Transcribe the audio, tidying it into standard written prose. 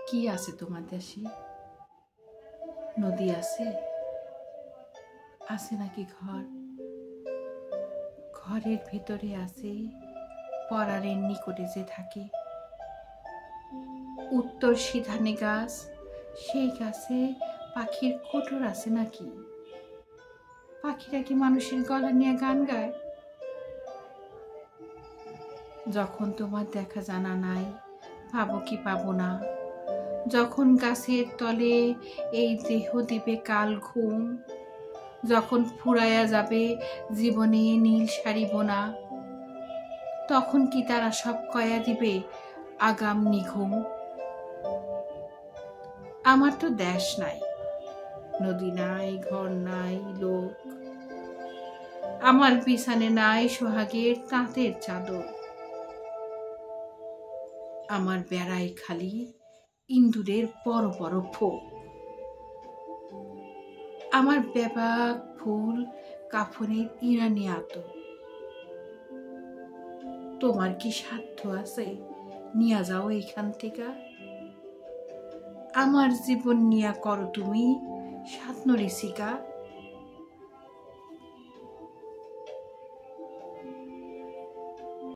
কি আছে তোমার দেশে? নদী আছে? আছে নাকি ঘর? ঘরের ভেতরে আছে পরারের নিকটে যে থাকে। উত্তর সিধানে গাছ, সেই গাছে পাখির কোটর আছে নাকি? পাখিরা কি মানুষের গলা নিয়ে গান গায়? যখন তোমার দেখা জানা নাই, পাবো কি পাবো না, যখন গাছের তলে এই দেহ দিবে কাল ঘুম, যখন ফুরাইয়া যাবে জীবনে নীল শাড়ি বোনা, তখন কি তারা সব কয়া দিবে আগাম নিঘুম? আমার তো দেশ নাই, নদী নাই, ঘর নাই, লোক, আমার বিছানে নাই সোহাগের তাঁতের চাদর, আমার বেড়ায় খালি ইন্দুরের বড় বড় ফোক, আমার বেবাক ফুল কাফনের ইরানি আতর। তোমার কি সাধ্য আছে নিয়া যাও এইখান থেকে? আমার জীবন নিয়া করো তুমি স্বপ্নরিসিকা।